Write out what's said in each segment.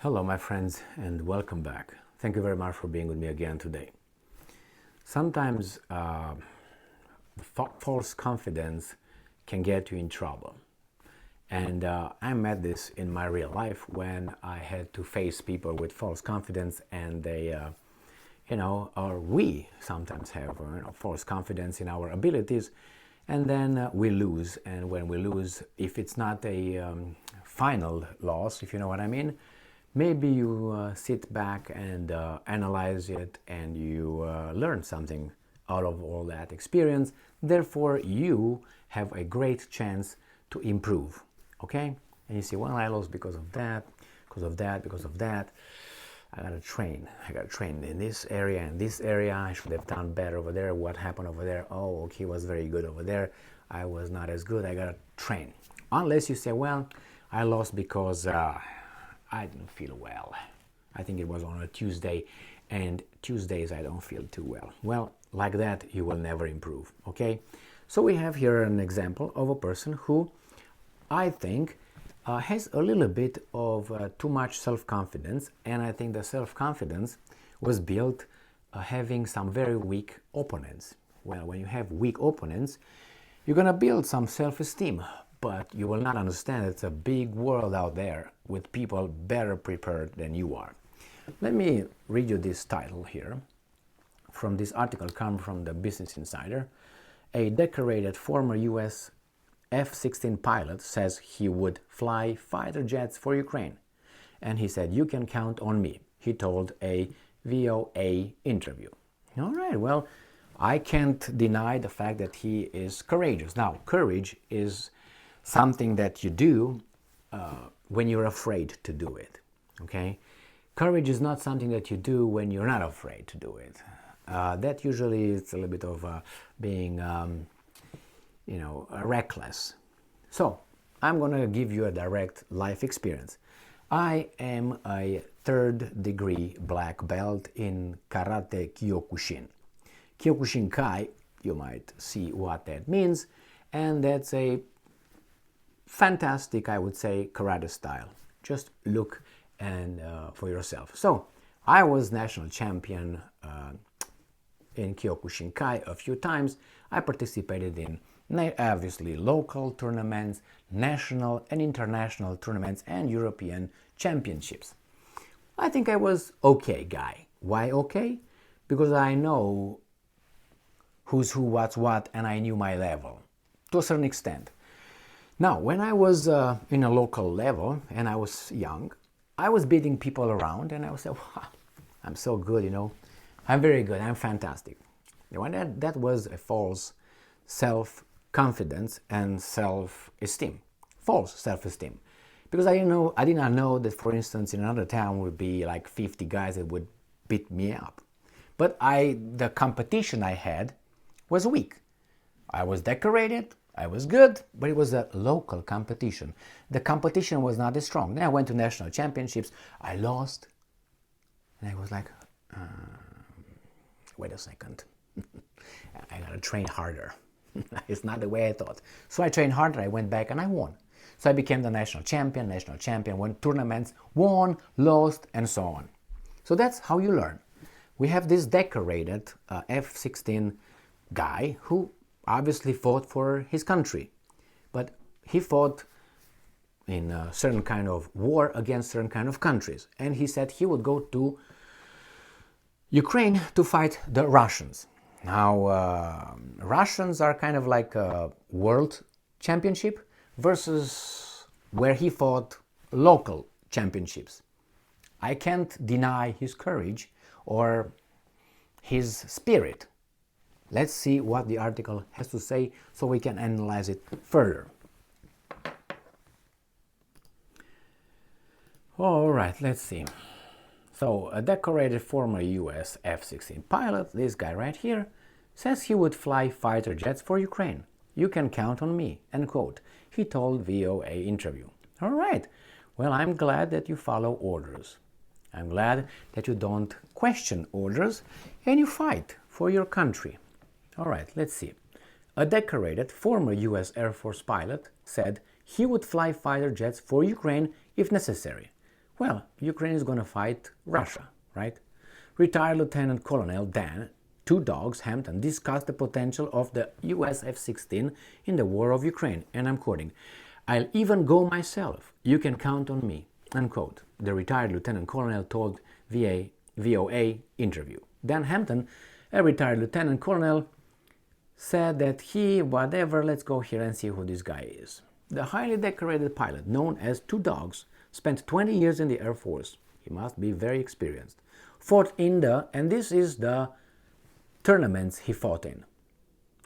Hello, my friends, and welcome back. Thank you very much for being with me again today. Sometimes false confidence can get you in trouble. And I met this in my real life when I had to face people with false confidence, and they, or we sometimes have false confidence in our abilities, and then we lose. And when we lose, if it's not a final loss, if you know what I mean, maybe you sit back and analyze it, and you learn something out of all that experience. Therefore, you have a great chance to improve, okay? And you say, well, I lost because of that, because of that, because of that. I gotta train in this area and this area. I should have done better over there. What happened over there? Oh, okay, was very good over there. I was not as good. I gotta train. Unless you say, well, I lost because I didn't feel well. I think it was on a Tuesday, and Tuesdays I don't feel too well. Well, like that, you will never improve, okay? So we have here an example of a person who I think has a little bit of too much self-confidence, and I think the self-confidence was built having some very weak opponents. Well, when you have weak opponents, you're gonna build some self-esteem, but you will not understand it's a big world out there with people better prepared than you are. Let me read you this title here. From this article come from the Business Insider. A decorated former US F-16 pilot says he would fly fighter jets for Ukraine. And he said, "You can count on me," he told a VOA interview. All right, well, I can't deny the fact that he is courageous. Now, courage is something that you do when you're afraid to do it, okay? Courage is not something that you do when you're not afraid to do it. That usually is a little bit of being, reckless. So, I'm going to give you a direct life experience. I am a third-degree black belt in Karate Kyokushin. Kyokushin Kai, you might see what that means, and that's a fantastic, I would say, karate style. Just look and for yourself. So I was national champion in Kyokushin Kai a few times. I participated in obviously local tournaments, national and international tournaments, and European championships. I think I was okay guy. Why okay? Because I know who's who, what's what, and I knew my level to a certain extent. Now, when I was in a local level and I was young, I was beating people around, and I would say, wow, I'm so good, I'm very good, I'm fantastic. That was a false self-confidence and self-esteem. False self-esteem. Because I did not know that, for instance, in another town would be like 50 guys that would beat me up. But the competition I had was weak. I was decorated, I was good, but it was a local competition. The competition was not as strong. Then I went to national championships. I lost. And I was like, wait a second. I gotta train harder. It's not the way I thought. So I trained harder. I went back and I won. So I became the national champion, won tournaments, won, lost, and so on. So that's how you learn. We have this decorated F-16 guy who obviously fought for his country, but he fought in a certain kind of war against certain kind of countries, and he said he would go to Ukraine to fight the Russians. Now, Russians are kind of like a world championship versus where he fought local championships. I can't deny his courage or his spirit. Let's see what the article has to say so we can analyze it further. All right, let's see. So, a decorated former US F-16 pilot, this guy right here, says he would fly fighter jets for Ukraine. "You can count on me," end quote, he told VOA interview. All right, well, I'm glad that you follow orders. I'm glad that you don't question orders and you fight for your country. All right, let's see. A decorated former US Air Force pilot said he would fly fighter jets for Ukraine if necessary. Well, Ukraine is going to fight Russia, right? Retired Lieutenant Colonel Dan, two dogs, Hampton, discussed the potential of the US F-16 in the war of Ukraine. And I'm quoting, "I'll even go myself. You can count on me," unquote. The retired Lieutenant Colonel told VOA interview. Dan Hampton, a retired Lieutenant Colonel, said that let's go here and see who this guy is. The highly decorated pilot, known as Two Dogs, spent 20 years in the Air Force. He must be very experienced. Fought in and this is the tournaments he fought in.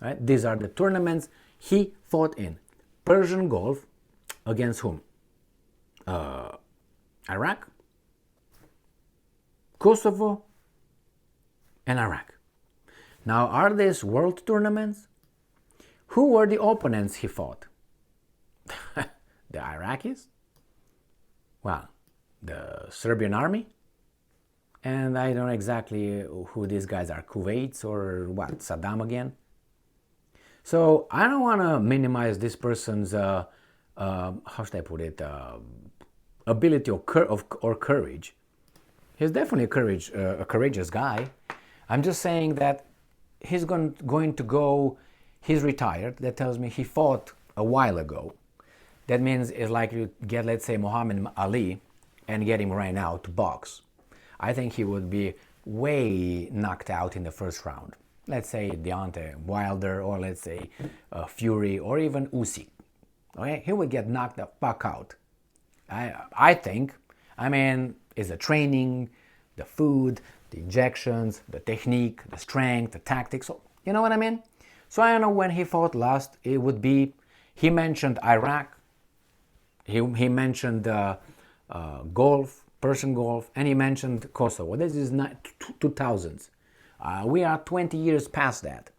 Right? These are the tournaments he fought in. Persian Gulf, against whom? Iraq, Kosovo, and Iraq. Now, are these world tournaments? Who were the opponents he fought? The Iraqis? Well, the Serbian army? And I don't know exactly who these guys are, Kuwait or what, Saddam again? So I don't want to minimize this person's, how should I put it, ability or courage. He's definitely a courageous guy. I'm just saying that he's going to go, he's retired. That tells me he fought a while ago. That means it's like you get, let's say, Muhammad Ali and get him right now to box. I think he would be way knocked out in the first round. Let's say Deontay Wilder, or let's say Fury, or even Usyk. Okay, he would get knocked the fuck out. I think. I mean, it's the training, the food, the injections, the technique, the strength, the tactics. You know what I mean? So I don't know when he fought last. It would be. He mentioned Iraq. He mentioned Gulf, Persian Gulf, and he mentioned Kosovo. This is 2000s. We are 20 years past that.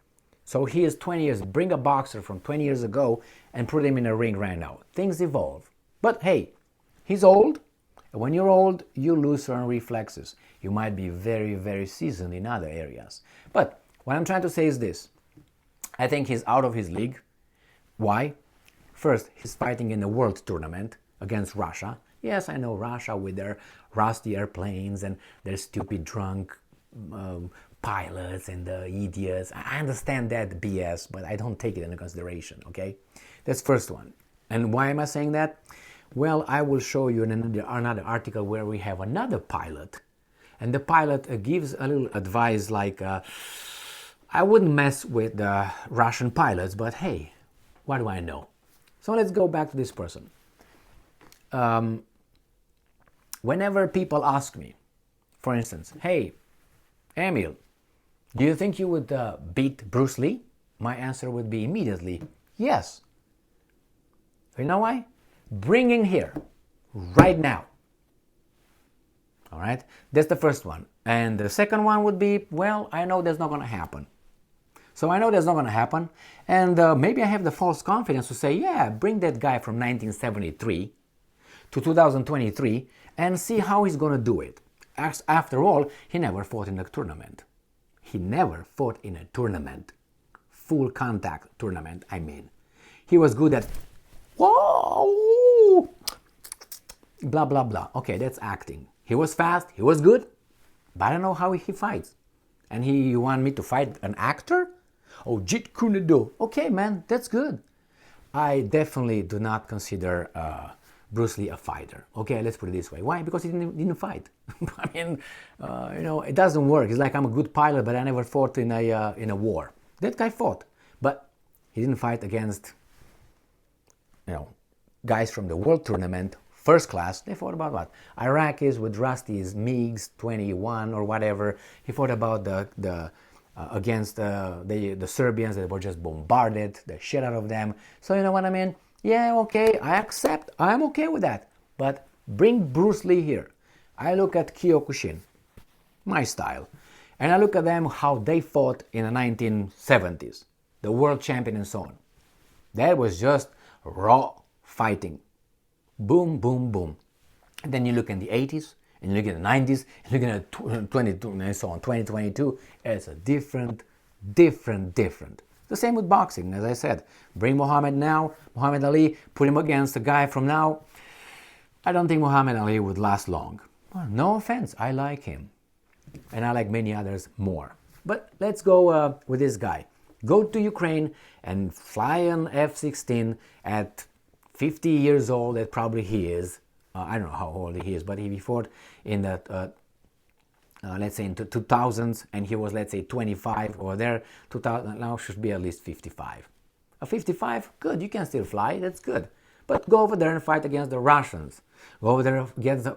So he is 20 years. Bring a boxer from 20 years ago and put him in a ring right now. Things evolve. But hey, he's old. And when you're old, you lose certain reflexes. You might be very, very seasoned in other areas. But what I'm trying to say is this. I think he's out of his league. Why? First, he's fighting in a world tournament against Russia. Yes, I know Russia with their rusty airplanes and their stupid drunk pilots and the idiots. I understand that BS, but I don't take it into consideration, okay? That's first one. And why am I saying that? Well, I will show you in another article where we have another pilot. And the pilot gives a little advice like, I wouldn't mess with the Russian pilots, but hey, what do I know? So let's go back to this person. Whenever people ask me, for instance, hey, Emil, do you think you would beat Bruce Lee? My answer would be immediately, yes. You know why? Bring him here, right now. All right? That's the first one. And the second one would be, well, I know that's not going to happen. So I know that's not going to happen. And maybe I have the false confidence to say, yeah, bring that guy from 1973 to 2023 and see how he's going to do it. After all, he never fought in a tournament. He never fought in a tournament. Full contact tournament, I mean. He was good at, whoa, blah, blah, blah. Okay, that's acting. He was fast, he was good, but I don't know how he fights. And you want me to fight an actor? Oh, Jeet Kune Do. Okay, man, that's good. I definitely do not consider Bruce Lee a fighter. Okay, let's put it this way. Why? Because he didn't fight. I mean, it doesn't work. It's like I'm a good pilot, but I never fought in a war. That guy fought, but he didn't fight against, guys from the world tournament, first class. They fought about what? Iraqis with Rusty's MiGs 21 or whatever. He fought about against the Serbians that were just bombarded, the shit out of them. So you know what I mean? Yeah, okay, I accept. I'm okay with that. But bring Bruce Lee here. I look at Kyokushin, my style, and I look at them how they fought in the 1970s, the world champion and so on. That was just raw fighting. Boom, boom, boom. And then you look in the 80s, and you look at the 90s, and you look at 22 and so on, 2022, it's a different. The same with boxing, as I said. Bring Muhammad Ali, put him against a guy from now. I don't think Muhammad Ali would last long. Well, no offense, I like him. And I like many others more. But let's go with this guy. Go to Ukraine and fly an F-16 at 50 years old, that probably he is. I don't know how old he is, but he fought in the, let's say in the 2000s, and he was, let's say, 25 or there, 2000, now should be at least 55. A 55, good, you can still fly, that's good. But go over there and fight against the Russians. Go over there against,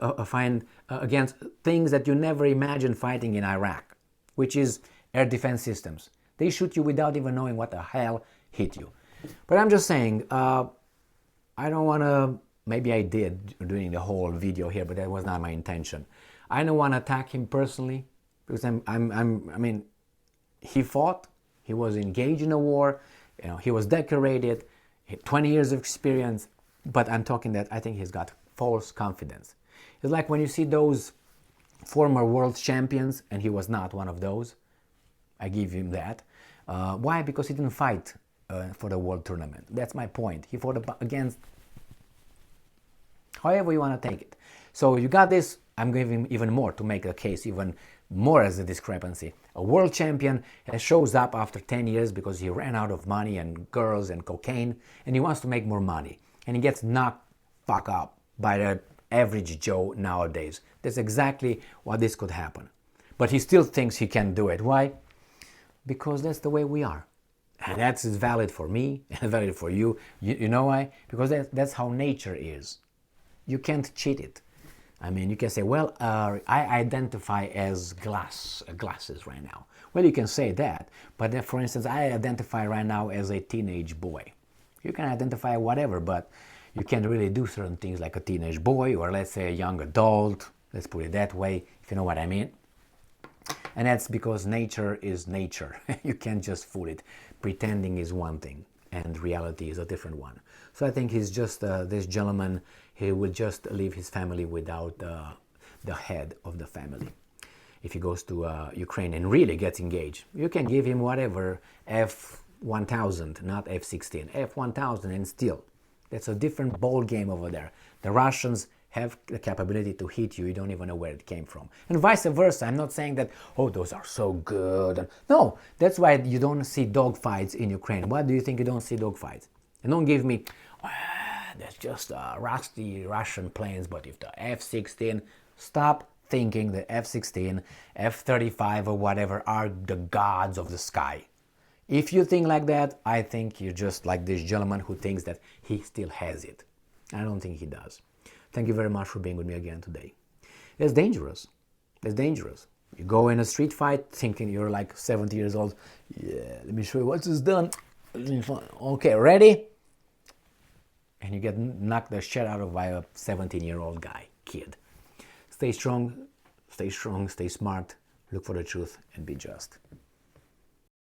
against things that you never imagined fighting in Iraq, which is air defense systems. They shoot you without even knowing what the hell hit you. But I'm just saying, I don't want to, maybe I did during the whole video here, but that was not my intention. I don't want to attack him personally, because I mean, he fought, he was engaged in a war, you know, he was decorated, 20 years of experience, but I'm talking that I think he's got false confidence. It's like when you see those former world champions, and he was not one of those. I give him that. Why? Because he didn't fight for the world tournament. That's my point. He fought against, however you want to take it. So you got this. I'm giving even more to make the case even more as a discrepancy. A world champion shows up after 10 years because he ran out of money and girls and cocaine, and he wants to make more money. And he gets knocked fuck up by the average Joe nowadays. That's exactly what this could happen. But he still thinks he can do it. Why? Because that's the way we are. And that's valid for me and valid for you. You know why? Because that's how nature is. You can't cheat it. I mean, you can say, well, I identify as glasses right now. Well, you can say that. But then, for instance, I identify right now as a teenage boy. You can identify whatever, but you can't really do certain things like a teenage boy or, let's say, a young adult. Let's put it that way, if you know what I mean. And that's because nature is nature. You can't just fool it. Pretending is one thing, and reality is a different one. So I think he's just, this gentleman, he will just leave his family without the head of the family. If he goes to Ukraine and really gets engaged, you can give him whatever, F-1000, not F-16, F-1000, and still, that's a different ball game over there. The Russians have the capability to hit you, you don't even know where it came from. And vice versa. I'm not saying that, oh, those are so good. No, that's why you don't see dogfights in Ukraine. Why do you think you don't see dogfights? And don't give me, that's just rusty Russian planes, but if the F-16, stop thinking the F-16, F-35 or whatever are the gods of the sky. If you think like that, I think you're just like this gentleman who thinks that he still has it. I don't think he does. Thank you very much for being with me again today. It's dangerous. It's dangerous. You go in a street fight thinking you're like 70 years old. Yeah, let me show you what's this done. Okay, ready? And you get knocked the shit out of by a 17-year-old guy, kid. Stay strong, stay smart, look for the truth, and be just.